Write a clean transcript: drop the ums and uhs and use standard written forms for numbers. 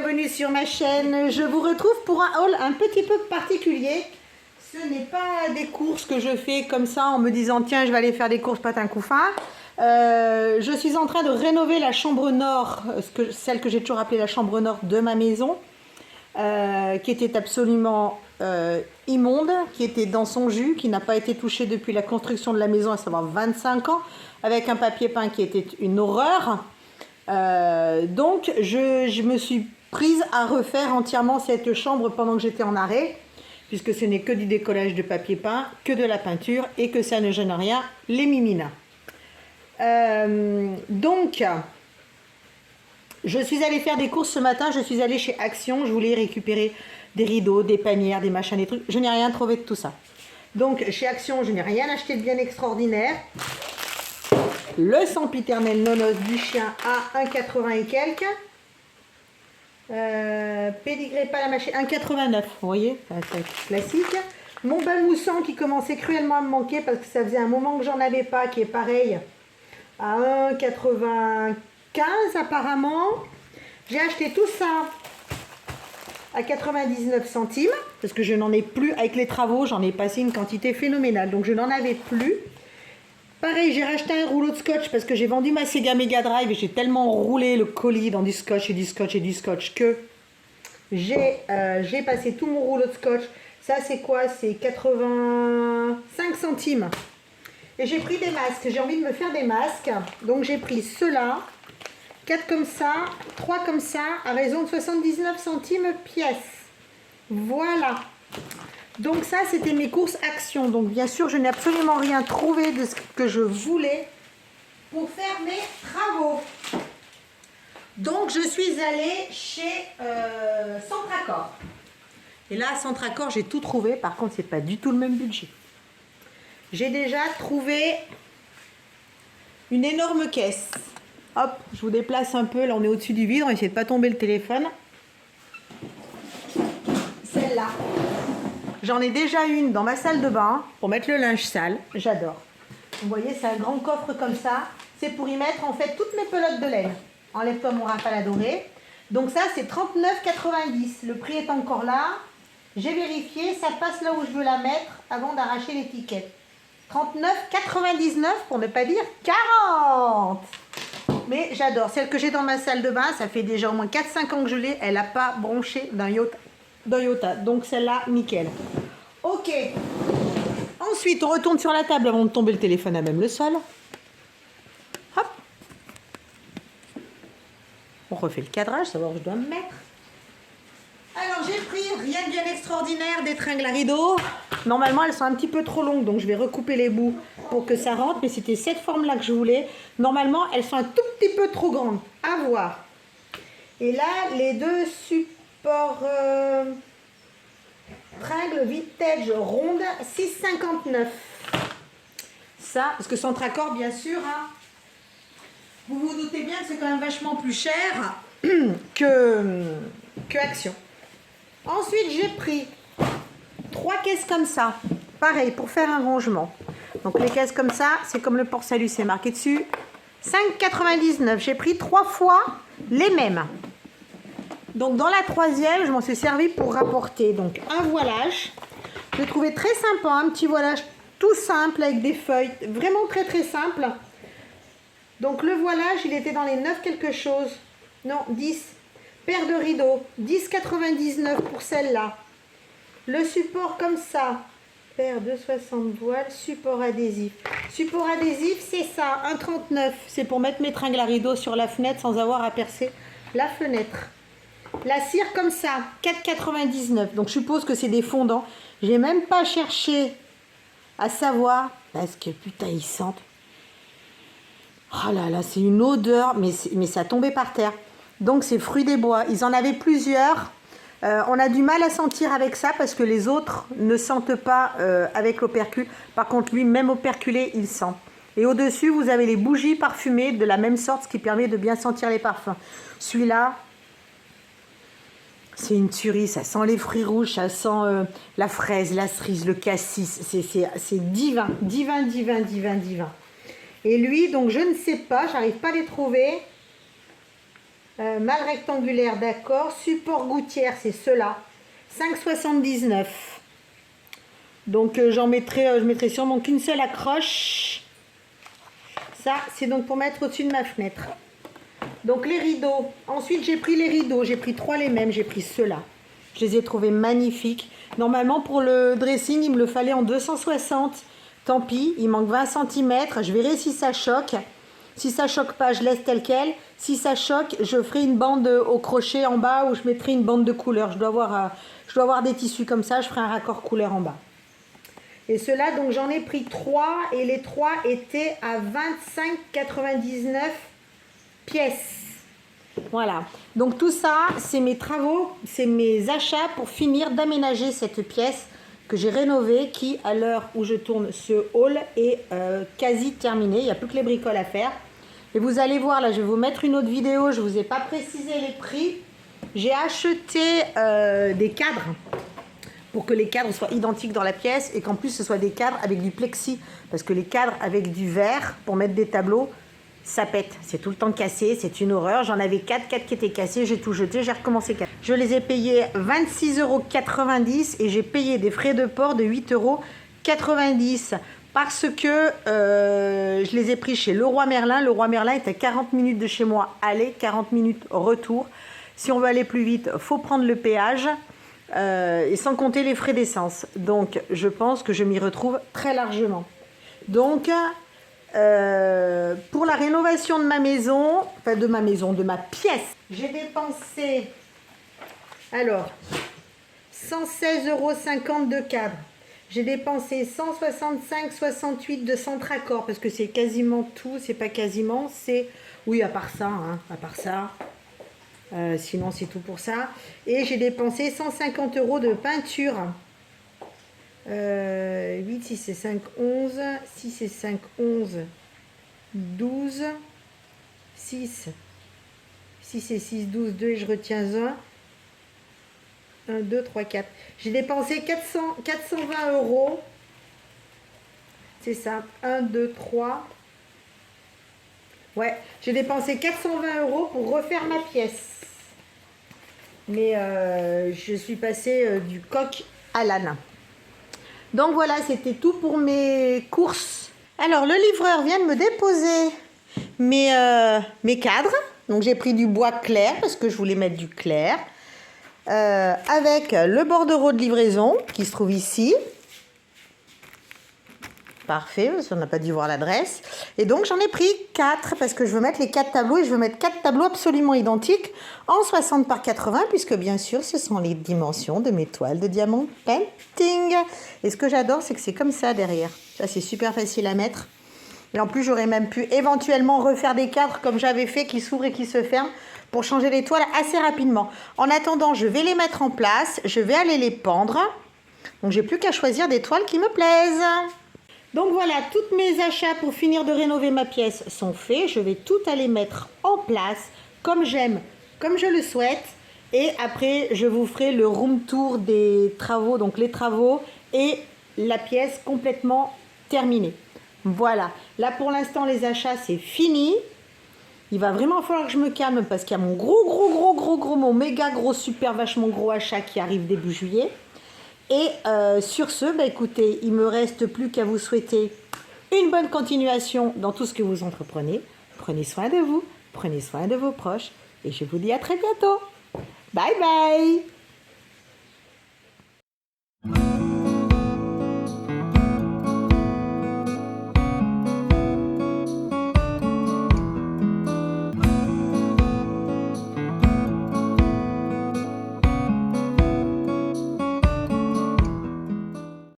bienvenue sur ma chaîne. Je vous retrouve pour un haul un petit peu particulier. Ce n'est pas des courses que je fais comme ça en me disant tiens je vais aller faire des courses patin couffin. Je suis en train de rénover la chambre nord, celle que j'ai toujours appelée la chambre nord de ma maison, qui était absolument immonde, qui était dans son jus, qui n'a pas été touchée depuis la construction de la maison, à savoir 25 ans, avec un papier peint qui était une horreur. Donc je me suis prise à refaire entièrement cette chambre pendant que j'étais en arrêt, puisque ce n'est que du décollage de papier peint, que de la peinture et que ça ne gêne rien les miminas. Donc je suis allée faire des courses ce matin, je suis allée chez Action, je voulais récupérer des rideaux, des panières, des machins, des trucs, je n'ai rien trouvé de tout ça. Donc chez Action je n'ai rien acheté de bien extraordinaire. Le sempiternel nonos du chien à 1,80 et quelques. Pédigré pas la machine, 1,89. Vous voyez, classique. Mon balmoussant qui commençait cruellement à me manquer parce que ça faisait un moment que j'en avais pas, qui est pareil à 1,95 apparemment. J'ai acheté tout ça à 99 centimes parce que je n'en ai plus. Avec les travaux, j'en ai passé une quantité phénoménale, donc je n'en avais plus. Pareil, j'ai racheté un rouleau de scotch parce que j'ai vendu ma Sega Mega Drive et j'ai tellement roulé le colis dans du scotch et du scotch et du scotch que j'ai passé tout mon rouleau de scotch. Ça c'est quoi? C'est 85 centimes. Et j'ai pris des masques, j'ai envie de me faire des masques. Donc j'ai pris ceux-là, 4 comme ça, 3 comme ça, à raison de 79 centimes pièce. Voilà. Donc ça, c'était mes courses Action. Donc bien sûr, je n'ai absolument rien trouvé de ce que je voulais pour faire mes travaux. Donc je suis allée chez Centracor. Et là, à Centracor, j'ai tout trouvé. Par contre, c'est pas du tout le même budget. J'ai déjà trouvé une énorme caisse. Hop, je vous déplace un peu. Là, on est au-dessus du vide. On va essayer de ne pas tomber le téléphone. Celle-là. J'en ai déjà une dans ma salle de bain pour mettre le linge sale. J'adore. Vous voyez, c'est un grand coffre comme ça. C'est pour y mettre en fait toutes mes pelotes de laine. Enlève-toi mon rafale adoré. Donc ça, c'est 39,90. Le prix est encore là. J'ai vérifié, ça passe là où je veux la mettre avant d'arracher l'étiquette. 39,99 pour ne pas dire 40. Mais j'adore. Celle que j'ai dans ma salle de bain, ça fait déjà au moins 4-5 ans que je l'ai. Elle n'a pas bronché d'un iota. Donc celle-là, nickel. Ok. Ensuite, on retourne sur la table avant de tomber le téléphone à même le sol. Hop. On refait le cadrage, savoir où je dois me mettre. Alors, j'ai pris, rien de bien extraordinaire, des tringles à rideaux. Normalement, elles sont un petit peu trop longues, donc je vais recouper les bouts pour que ça rentre. Mais c'était cette forme-là que je voulais. Normalement, elles sont un tout petit peu trop grandes. À voir. Et là, les deux supports tringles vintage ronde 6,59. Ça, parce que Centracor, bien sûr, hein, vous vous doutez bien que c'est quand même vachement plus cher que Action. Ensuite, j'ai pris 3 caisses comme ça. Pareil, pour faire un rangement. Donc, les caisses comme ça, c'est comme le Port-Salut, c'est marqué dessus. 5,99. J'ai pris 3 fois les mêmes. Donc dans la troisième, je m'en suis servi pour rapporter donc un voilage. Je l'ai trouvé très sympa, un petit voilage tout simple avec des feuilles, vraiment très très simple. Donc le voilage, il était dans les 9 quelque chose, non 10. Paire de rideaux, 10,99 pour celle-là. Le support comme ça, paire de 60 voiles, support adhésif. Support adhésif, c'est ça, 1,39. C'est pour mettre mes tringles à rideaux sur la fenêtre sans avoir à percer la fenêtre. La cire comme ça, 4,99. Donc je suppose que c'est des fondants. J'ai même pas cherché à savoir parce que putain ils sentent. Oh là là, c'est une odeur, mais ça tombait par terre. Donc c'est fruits des bois. Ils en avaient plusieurs. On a du mal à sentir avec ça parce que les autres ne sentent pas avec l'opercule. Par contre lui, même operculé, il sent. Et au-dessus, vous avez les bougies parfumées de la même sorte, ce qui permet de bien sentir les parfums. Celui-là, c'est une tuerie, ça sent les fruits rouges, ça sent la fraise, la cerise, le cassis. C'est divin, divin, divin, divin, divin. Et lui, donc je ne sais pas, j'arrive pas à les trouver. Malle rectangulaire, d'accord. Support gouttière, c'est ceux-là. 5,79. Donc je mettrai sûrement qu'une seule accroche. Ça, c'est donc pour mettre au-dessus de ma fenêtre. Donc les rideaux. Ensuite, j'ai pris les rideaux. J'ai pris 3 les mêmes. J'ai pris ceux-là. Je les ai trouvés magnifiques. Normalement, pour le dressing, il me le fallait en 260. Tant pis, il manque 20 cm. Je verrai si ça choque. Si ça choque pas, je laisse tel quel. Si ça choque, je ferai une bande au crochet en bas ou je mettrai une bande de couleur. Je dois avoir des tissus comme ça. Je ferai un raccord couleur en bas. Et ceux-là, donc j'en ai pris 3 et les 3 étaient à 25,99 pièces. Voilà. Donc tout ça, c'est mes travaux, c'est mes achats pour finir d'aménager cette pièce que j'ai rénovée qui, à l'heure où je tourne ce haul, est quasi terminée. Il n'y a plus que les bricoles à faire. Et vous allez voir, là, je vais vous mettre une autre vidéo. Je ne vous ai pas précisé les prix. J'ai acheté des cadres pour que les cadres soient identiques dans la pièce et qu'en plus ce soit des cadres avec du plexi. Parce que les cadres avec du verre pour mettre des tableaux, ça pète. C'est tout le temps cassé, c'est une horreur. J'en avais 4 qui étaient cassés, j'ai tout jeté, j'ai recommencé 4. Je les ai payés 26,90 € et j'ai payé des frais de port de 8,90 € parce que je les ai pris chez Leroy Merlin. Leroy Merlin est à 40 minutes de chez moi, aller, 40 minutes retour. Si on veut aller plus vite, il faut prendre le péage. Et sans compter les frais d'essence. Donc, je pense que je m'y retrouve très largement. Donc, pour la rénovation de ma maison, enfin de ma pièce, j'ai dépensé, alors, 116,50 € de cadre. J'ai dépensé 165,68 € de centre accord, parce que c'est quasiment tout, c'est pas quasiment, c'est... Oui, à part ça, hein, à part ça... sinon c'est tout pour ça. Et j'ai dépensé 150 € de peinture. 8, 6 et 5, 11. 6 et 5, 11. 12. 6. 6 et 6, 12, 2 et je retiens 1. 1, 2, 3, 4. J'ai dépensé 420 €. C'est ça. 1, 2, 3. Ouais, j'ai dépensé 420 € pour refaire ma pièce. Mais je suis passée du coq à l'âne. Donc voilà, c'était tout pour mes courses. Alors, le livreur vient de me déposer mes cadres. Donc, j'ai pris du bois clair parce que je voulais mettre du clair. Avec le bordereau de livraison qui se trouve ici. Parfait, parce qu'on n'a pas dû voir l'adresse. Et donc, j'en ai pris 4 parce que je veux mettre les 4 tableaux et je veux mettre 4 tableaux absolument identiques en 60 par 80 puisque bien sûr, ce sont les dimensions de mes toiles de diamant painting. Et ce que j'adore, c'est que c'est comme ça derrière. Ça, c'est super facile à mettre. Et en plus, j'aurais même pu éventuellement refaire des cadres comme j'avais fait qui s'ouvrent et qui se ferment pour changer les toiles assez rapidement. En attendant, je vais les mettre en place. Je vais aller les pendre. Donc, j'ai plus qu'à choisir des toiles qui me plaisent. Donc voilà, tous mes achats pour finir de rénover ma pièce sont faits. Je vais tout aller mettre en place comme j'aime, comme je le souhaite. Et après, je vous ferai le room tour des travaux, donc les travaux et la pièce complètement terminée. Voilà, là pour l'instant les achats c'est fini. Il va vraiment falloir que je me calme parce qu'il y a mon mon méga gros super vachement gros achat qui arrive début juillet. Et sur ce, bah écoutez, il ne me reste plus qu'à vous souhaiter une bonne continuation dans tout ce que vous entreprenez. Prenez soin de vous, prenez soin de vos proches et je vous dis à très bientôt. Bye bye!